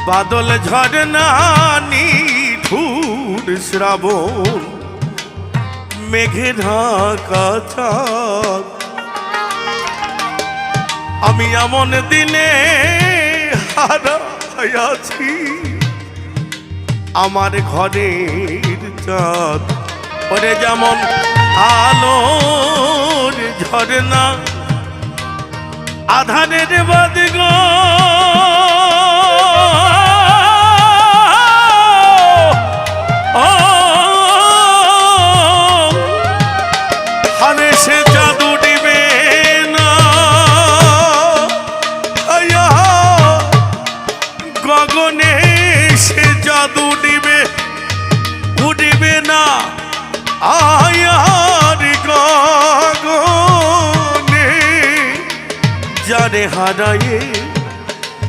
বাদল ঝরনা নিঠুর শ্রাবণ মেঘে ঢাকা চাঁদ আমি এমন দিনে হারাইয়াছি আমার ঘরের চাঁদ ওরে যেমন আলোর ঝরনা আধারের বাদগ হারে সে জাদু দিবে না গগনে সে জাদু দিবে উঠিবে না আয়ার গগনে যারে হারায়ে